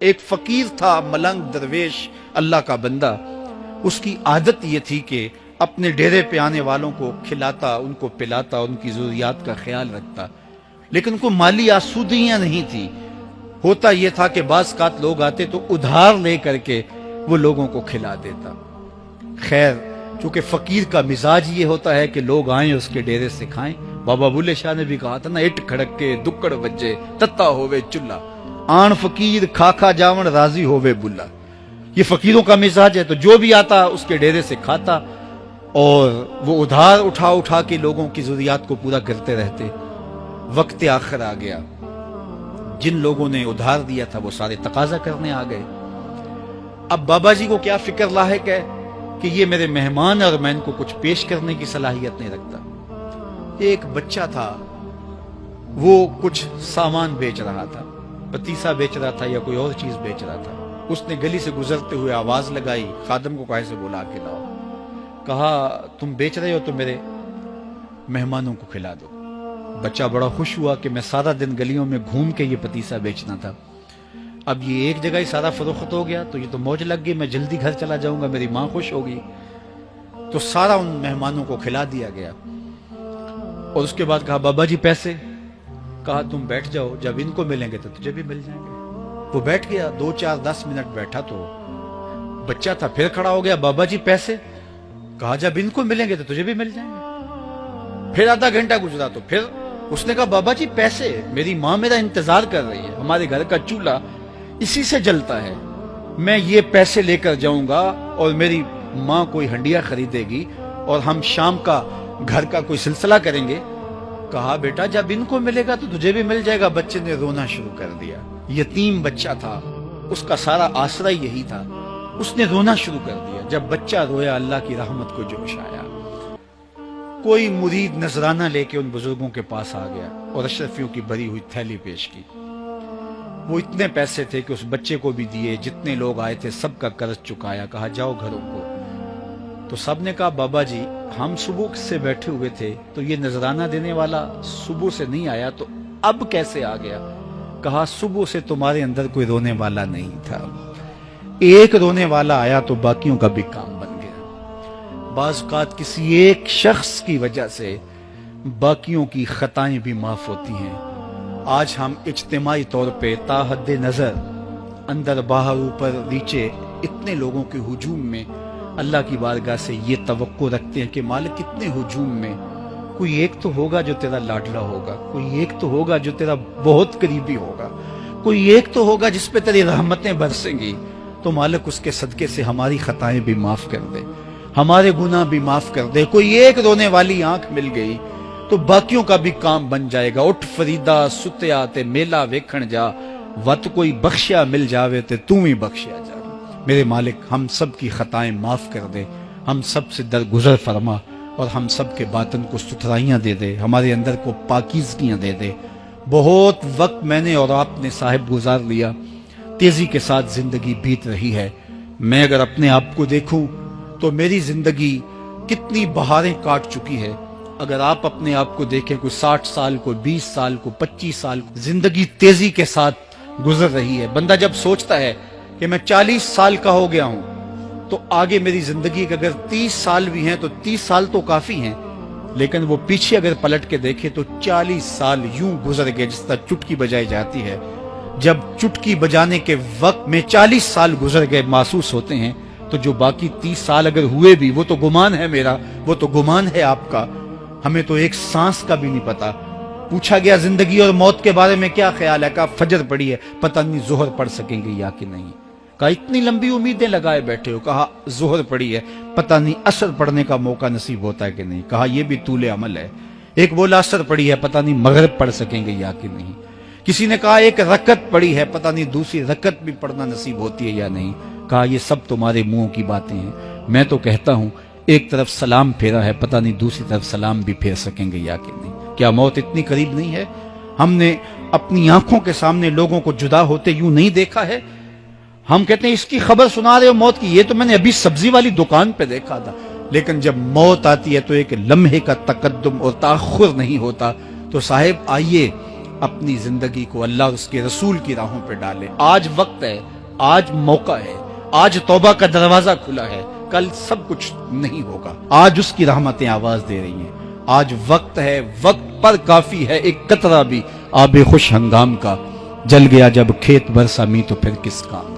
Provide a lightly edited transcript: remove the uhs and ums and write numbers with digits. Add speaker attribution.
Speaker 1: ایک فقیر تھا، ملنگ درویش، اللہ کا بندہ. اس کی عادت یہ تھی کہ اپنے ڈیرے پہ آنے والوں کو کھلاتا، ان کو پلاتا، ان کی ضروریات کا خیال رکھتا، لیکن ان کو مالی آسودگیاں نہیں تھی. ہوتا یہ تھا کہ بعض اوقات لوگ آتے تو ادھار لے کر کے وہ لوگوں کو کھلا دیتا. خیر، چونکہ فقیر کا مزاج یہ ہوتا ہے کہ لوگ آئیں اس کے ڈیرے سے کھائیں. بابا بلے شاہ نے بھی کہا تھا نا، اٹ کھڑک کے دکڑ بجے تتا ہووے چلا، آن فقیر کھا کھا جاون راضی ہووے بلا. یہ فقیروں کا مزاج ہے، تو جو بھی آتا اس کے ڈیرے سے کھاتا اور وہ ادھار اٹھا اٹھا کے لوگوں کی ضروریات کو پورا کرتے رہتے. وقت آخر آ گیا، جن لوگوں نے ادھار دیا تھا وہ سارے تقاضا کرنے آ گئے. اب بابا جی کو کیا فکر لاحق ہے کہ یہ میرے مہمان اور میں ان کو کچھ پیش کرنے کی صلاحیت نہیں رکھتا. ایک بچہ تھا، وہ کچھ سامان بیچ رہا تھا، پتیسا بیچ رہا تھا یا کوئی اور چیز بیچ رہا تھا. اس نے گلی سے گزرتے ہوئے آواز لگائی، خادم کو کہے سے بلا کے لاؤ. کہا تم بیچ رہے ہو تو میرے مہمانوں کو کھلا دو. بچہ بڑا خوش ہوا کہ میں سارا دن گلیوں میں گھوم کے یہ پتیسا بیچنا تھا، اب یہ ایک جگہ ہی سارا فروخت ہو گیا تو یہ تو موج لگ گئی، میں جلدی گھر چلا جاؤں گا، میری ماں خوش ہوگی. تو سارا ان مہمانوں کو کھلا دیا گیا. اور اس کے بعد کہا بابا جی پیسے؟ کہا تم بیٹھ جاؤ، جب ان کو ملیں گے تو تجھے بھی مل جائیں گے. وہ بیٹھ گیا، 2 4 10 منٹ بیٹھا تو بچہ تھا، پھر کھڑا ہو گیا، بابا جی پیسے؟ کہا جب ان کو ملیں گے تو تجھے بھی مل جائیں گے. پھر آدھا گھنٹہ گزرا تو پھر اس نے کہا بابا جی پیسے؟ میری ماں میرا انتظار کر رہی ہے، ہمارے گھر کا چولہا اسی سے جلتا ہے، میں یہ پیسے لے کر جاؤں گا اور میری ماں کوئی ہنڈیا خریدے گی اور ہم شام کا گھر کا کوئی سلسلہ کریں گے. کہا بیٹا جب ان کو ملے گا تو تجھے بھی مل جائے گا. بچے نے رونا شروع کر دیا. یتیم بچہ تھا، اس کا سارا آسرا یہی تھا. اس نے رونا شروع کر دیا. جب بچہ رویا اللہ کی رحمت کو جوش آیا. کوئی مرید نذرانہ لے کے ان بزرگوں کے پاس آ گیا اور اشرفیوں کی بھری ہوئی تھیلی پیش کی. وہ اتنے پیسے تھے کہ اس بچے کو بھی دیے، جتنے لوگ آئے تھے سب کا قرض چکایا. کہا جاؤ گھروں کو. تو سب نے کہا بابا جی ہم صبح سے بیٹھے ہوئے تھے تو یہ نذرانہ دینے والا صبح سے نہیں آیا، تو اب کیسے آ گیا؟ کہا صبح سے تمہارے اندر کوئی رونے والا نہیں تھا، ایک رونے والا آیا تو باقیوں کا بھی کام بن گیا. بعض اوقات کسی ایک شخص کی وجہ سے باقیوں کی خطائیں بھی معاف ہوتی ہیں. آج ہم اجتماعی طور پہ تا حد نظر اندر باہر اوپر نیچے اتنے لوگوں کے ہجوم میں اللہ کی بارگاہ سے یہ توقع رکھتے ہیں کہ مالک اتنے ہجوم میں کوئی ایک تو ہوگا جو تیرا لاڈلا ہوگا، کوئی ایک تو ہوگا جو تیرا بہت قریبی ہوگا، کوئی ایک تو ہوگا جس پہ تیری رحمتیں برسیں گی. تو مالک اس کے صدقے سے ہماری خطائیں بھی معاف کر دے، ہمارے گناہ بھی معاف کر دے. کوئی ایک رونے والی آنکھ مل گئی تو باقیوں کا بھی کام بن جائے گا. اٹھ فریدا ستیا تے میلہ ویکھن جا، وت کوئی بخشیا مل جاوے تے توں ہی بخشیا جا. میرے مالک ہم سب کی خطائیں معاف کر دے، ہم سب سے درگزر فرما اور ہم سب کے باطن کو ستھرائیاں دے دے، ہمارے اندر کو پاکیزگیاں دے دے. بہت وقت میں نے اور آپ نے صاحب گزار لیا، تیزی کے ساتھ زندگی بیت رہی ہے. میں اگر اپنے آپ کو دیکھوں تو میری زندگی کتنی بہاریں کاٹ چکی ہے. اگر آپ اپنے آپ کو دیکھیں، کوئی 60 سال کو 20 سال کو 25 سال کو زندگی تیزی کے ساتھ گزر رہی ہے. بندہ جب سوچتا ہے کہ میں 40 سال کا ہو گیا ہوں تو آگے میری زندگی کے اگر 30 سال بھی ہیں تو 30 سال تو کافی ہیں، لیکن وہ پیچھے اگر پلٹ کے دیکھے تو 40 سال یوں گزر گئے جس طرح چٹکی بجائی جاتی ہے. جب چٹکی بجانے کے وقت میں 40 سال گزر گئے محسوس ہوتے ہیں، تو جو باقی 30 سال اگر ہوئے بھی وہ تو گمان ہے میرا، وہ تو گمان ہے آپ کا. ہمیں تو ایک سانس کا بھی نہیں پتا. پوچھا گیا زندگی اور موت کے بارے میں کیا خیال ہے؟ کہا فجر پڑی ہے، پتہ نہیں ظہر پڑھ سکیں گے یا کہ نہیں. کہا اتنی لمبی امیدیں لگائے بیٹھے ہو. کہا ظہر پڑی ہے، پتہ نہیں عصر پڑھنے کا موقع نصیب ہوتا ہے کہ نہیں. کہا یہ بھی طول عمل ہے. ایک بولا عصر پڑی ہے، پتہ نہیں مغرب پڑھ سکیں گے یا کہ نہیں. کسی نے کہا ایک رکعت پڑی ہے، پتہ نہیں دوسری رکعت بھی پڑھنا نصیب ہوتی ہے یا نہیں. کہا یہ سب تمہارے منہوں کی باتیں ہیں. میں تو کہتا ہوں ایک طرف سلام پھیرا ہے، پتہ نہیں دوسری طرف سلام بھی پھیر سکیں گے یا کہ نہیں. کیا موت اتنی قریب نہیں ہے؟ ہم نے اپنی آنکھوں کے سامنے لوگوں کو جدا ہوتے یوں نہیں دیکھا ہے. ہم کہتے ہیں اس کی خبر سنا رہے ہو موت کی، یہ تو میں نے ابھی سبزی والی دکان پہ دیکھا تھا. لیکن جب موت آتی ہے تو ایک لمحے کا تقدم اور تاخر نہیں ہوتا. تو صاحب آئیے اپنی زندگی کو اللہ اور اس کے رسول کی راہوں پہ ڈالے. آج وقت ہے, آج موقع ہے, آج توبہ کا دروازہ کھلا ہے, کل سب کچھ نہیں ہوگا. آج اس کی رحمتیں آواز دے رہی ہیں. آج وقت ہے, وقت پر کافی ہے ایک قطرہ بھی آب خوش ہنگام کا. جل گیا جب کھیت برسا می تو پھر کس کام.